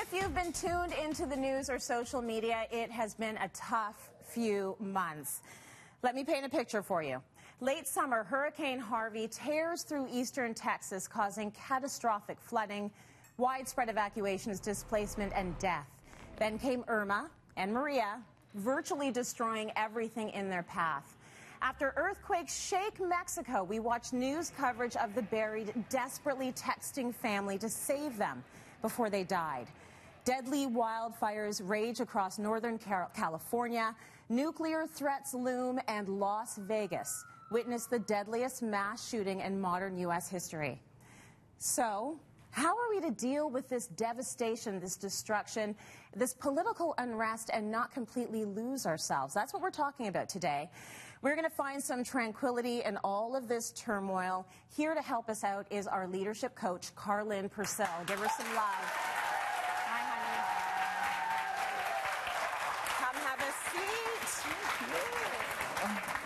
If you've been tuned into the news or social media, it has been a tough few months. Let me paint a picture for you. Late summer, Hurricane Harvey tears through eastern Texas, causing catastrophic flooding, widespread evacuations, displacement, and death. Then came Irma and Maria, virtually destroying everything in their path. After earthquakes shake Mexico, we watched news coverage of the buried, desperately texting family to save them before they died. Deadly wildfires rage across Northern California. Nuclear threats loom, and Las Vegas witnessed the deadliest mass shooting in modern U.S. history. So, how are we to deal with this devastation, this destruction, this political unrest, and not completely lose ourselves? That's what we're talking about today. We're going to find some tranquility in all of this turmoil. Here to help us out is our leadership coach, Carlin Purcell. Give her some love. Hi, honey. Come have a seat.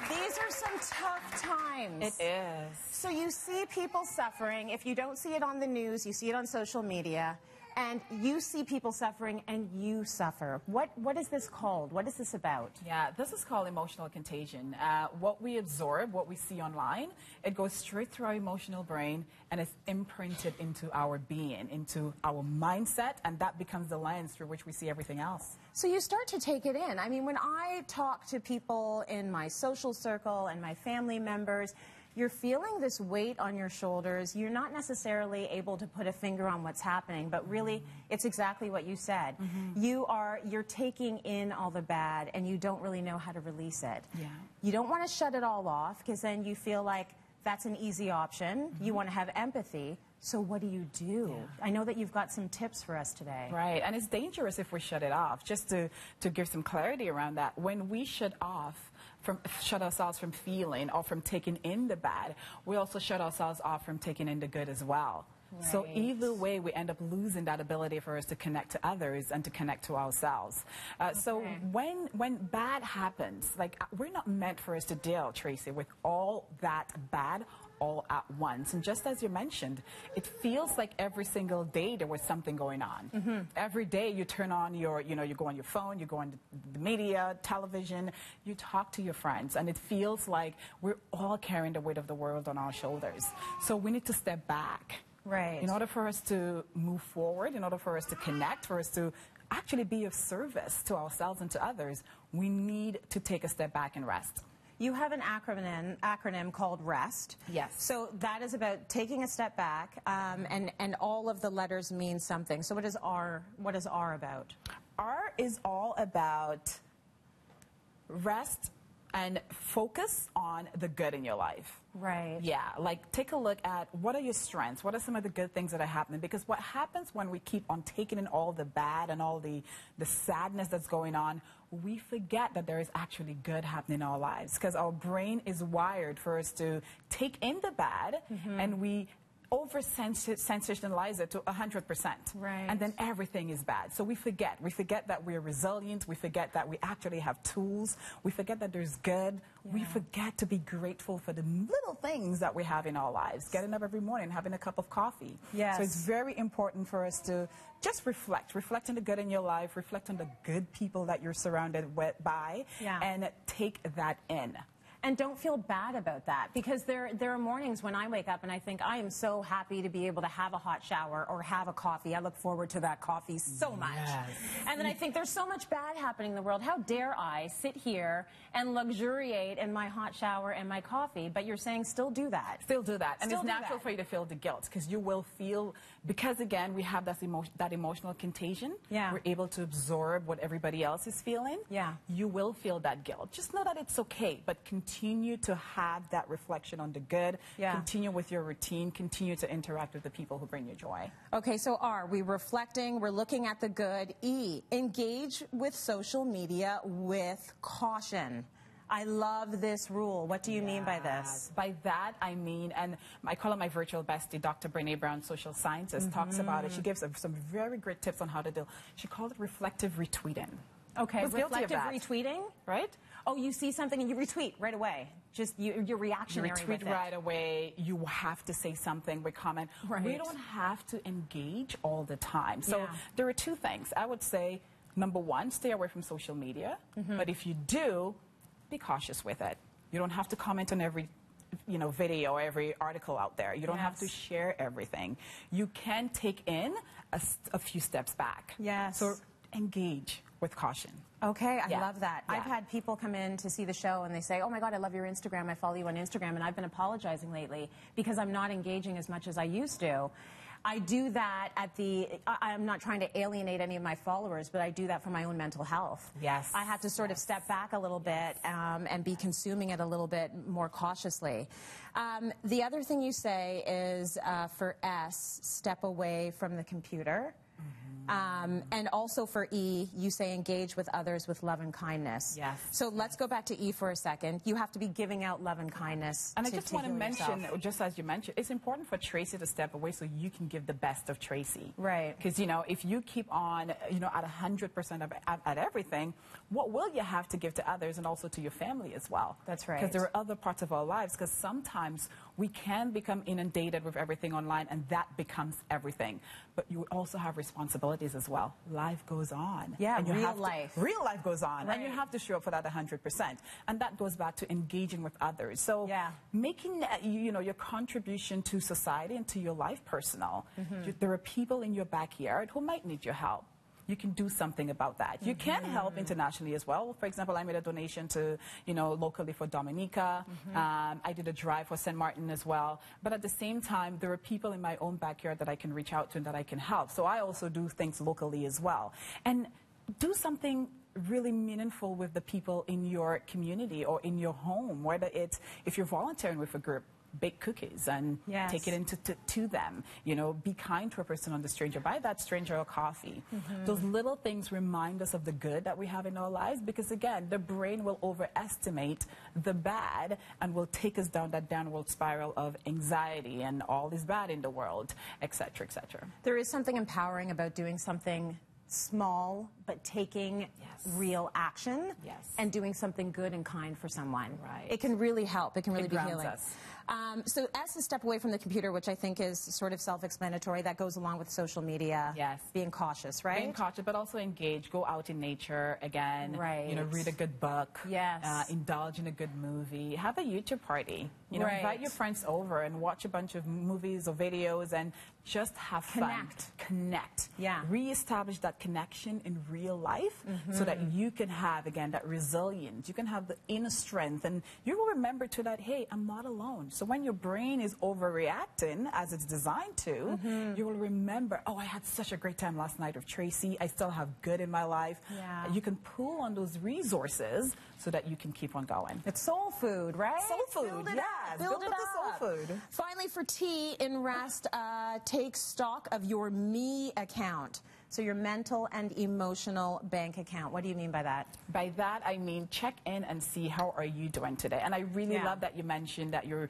These are some tough times. It is. So you see people suffering. If you don't see it on the news, you see it on social media. And you see people suffering, and you suffer. What is this called? What is this about? Yeah, this is called emotional contagion. What we absorb, what we see online, it goes straight through our emotional brain, and it's imprinted into our being, into our mindset, and that becomes the lens through which we see everything else. So you start to take it in. I mean, when I talk to people in my social circle and my family members, you're feeling this weight on your shoulders. You're not necessarily able to put a finger on what's happening, but really, it's exactly what you said. You're taking in all the bad, and you don't really know how to release it. Yeah. You don't want to shut it all off, because then you feel like that's an easy option. You want to have empathy. So what do you do? Yeah. I know that you've got some tips for us today. Right, and it's dangerous if we shut it off. Just to give some clarity around that, when we shut ourselves from feeling or from taking in the bad, we also shut ourselves off from taking in the good as well. Right. So either way, we end up losing that ability for us to connect to others and to connect to ourselves. So when bad happens, like, we're not meant for us to deal, Tracy, with all that bad all at once. And just as you mentioned, it feels like every single day there was something going on. Every day you turn on you go on your phone, you go on the media, television, you talk to your friends, and it feels like we're all carrying the weight of the world on our shoulders. So we need to step back. Right. In order for us to move forward, in order for us to connect, for us to actually be of service to ourselves and to others, we need to take a step back and rest. You have an acronym called REST. Yes. So that is about taking a step back, and all of the letters mean something. So what is R about? R is all about rest and focus on the good in your life. Right. Yeah, like, take a look at what are your strengths, what are some of the good things that are happening, because what happens when we keep on taking in all the bad and all the sadness that's going on, we forget that there is actually good happening in our lives, because our brain is wired for us to take in the bad, and we over-sensationalize it to 100%. Right. And then everything is bad. So we forget that we're resilient. We forget that we actually have tools. We forget that there's good. Yeah. We forget to be grateful for the little things that we have in our lives. Getting up every morning, having a cup of coffee. Yes. So it's very important for us to just reflect on the good in your life, reflect on the good people that you're surrounded by, and take that in. And don't feel bad about that, because there are mornings when I wake up and I think, I am so happy to be able to have a hot shower or have a coffee. I look forward to that coffee so much. Yes. And then I think, there's so much bad happening in the world. How dare I sit here and luxuriate in my hot shower and my coffee? But you're saying still do that. Still do that. And it's natural for you to feel the guilt, because you will feel, because again, we have that emotional contagion. Yeah. We're able to absorb what everybody else is feeling. Yeah. You will feel that guilt. Just know that it's okay, but continue to have that reflection on the good. Yeah. Continue with your routine. Continue to interact with the people who bring you joy. Okay, so R, we're reflecting, we're looking at the good. E, engage with social media with caution. I love this rule. What do you mean by this? By that, I mean, and I call her my virtual bestie, Dr. Brené Brown, social scientist, talks about it. She gives some very great tips on how to do. She called it reflective retweeting. Okay, reflective retweeting? Right? Oh, you see something and you retweet right away. Just you're reactionary You retweet with it. right away. You have to say something. We comment. Right. We don't have to engage all the time. So Yeah. there are two things. I would say, number one, stay away from social media. But if you do, be cautious with it. You don't have to comment on every video or every article out there. You don't have to share everything. You can take in a few steps back. Yes. So engage with caution. Okay, I Yeah. love that. Yeah. I've had people come in to see the show and they say, oh my God, I love your Instagram. I follow you on Instagram. And I've been apologizing lately because I'm not engaging as much as I used to. I do that I'm not trying to alienate any of my followers, but I do that for my own mental health. Yes. I have to sort of step back a little bit and be consuming it a little bit more cautiously. The other thing you say is for S, step away from the computer. And also for E, you say engage with others with love and kindness. Yes. So let's go back to E for a second. You have to be giving out love and kindness. And I just want to heal mention, yourself. just as you mentioned, it's important for Tracy to step away so you can give the best of Tracy. Right. Because, if you keep on, at 100% at everything, what will you have to give to others and also to your family as well? That's right. Because there are other parts of our lives, because sometimes we can become inundated with everything online and that becomes everything. But you also have responsibilities as well. Life goes on. Yeah, and you real have to- life. Real life goes on. And you Right. have to show up for that 100%. And that goes back to engaging with others. So Yeah. making your contribution to society and to your life personal. There are people in your backyard who might need your help. You can do something about that. You can help internationally as well. For example, I made a donation to, locally for Dominica. I did a drive for St. Martin as well. But at the same time, there are people in my own backyard that I can reach out to and that I can help. So I also do things locally as well. And do something really meaningful with the people in your community or in your home, whether it's if you're volunteering with a group, bake cookies and Yes. take it into to them. Be kind to a person on the stranger. Buy that stranger a coffee. Those little things remind us of the good that we have in our lives because, again, the brain will overestimate the bad and will take us down that downward spiral of anxiety and all is bad in the world, et cetera, et cetera. There is something empowering about doing something small, but taking Yes. real action Yes. and doing something good and kind for someone. Right. It can really help. It can really It be grounds healing. us. So S is step away from the computer, which I think is sort of self-explanatory. That goes along with social media. Yes. Being cautious, right? Being cautious, but also engage. Go out in nature again. Right. Read a good book. Yes. Indulge in a good movie. Have a YouTube party. Right. Invite your friends over and watch a bunch of movies or videos and just have fun. Connect. Yeah. Reestablish that connection in real life so that you can have, again, that resilience. You can have the inner strength and you will remember to that, hey, I'm not alone. So when your brain is overreacting as it's designed to, you will remember, oh, I had such a great time last night with Tracy. I still have good in my life. Yeah. You can pull on those resources so that you can keep on going. It's soul food, right? Soul food, Build it yes. up. Build it up the soul up. food. Finally, for T in rest, take stock of your me account. So your mental and emotional bank account. What do you mean by that? By that, I mean check in and see how are you doing today. And I really Yeah. love that you mentioned that you're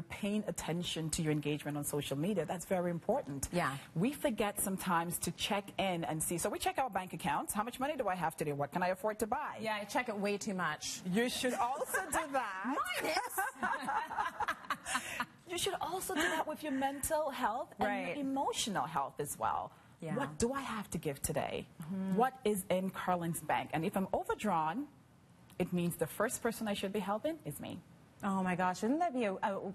paying attention to your engagement on social media. That's very important. Yeah. We forget sometimes to check in and see. So we check our bank accounts. How much money do I have today? What can I afford to buy? Yeah, I check it way too much. You should also do that. You should also do that with your mental health and Right. your emotional health as well. Yeah. What do I have to give today? What is in Carlin's bank? And if I'm overdrawn, it means the first person I should be helping is me. Oh my gosh, shouldn't that be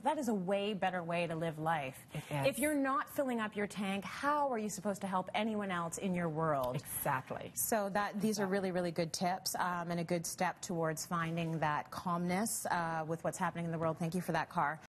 that is a way better way to live life. It is. If you're not filling up your tank, how are you supposed to help anyone else in your world? Exactly. So these are really, really good tips and a good step towards finding that calmness with what's happening in the world. Thank you for that, Car.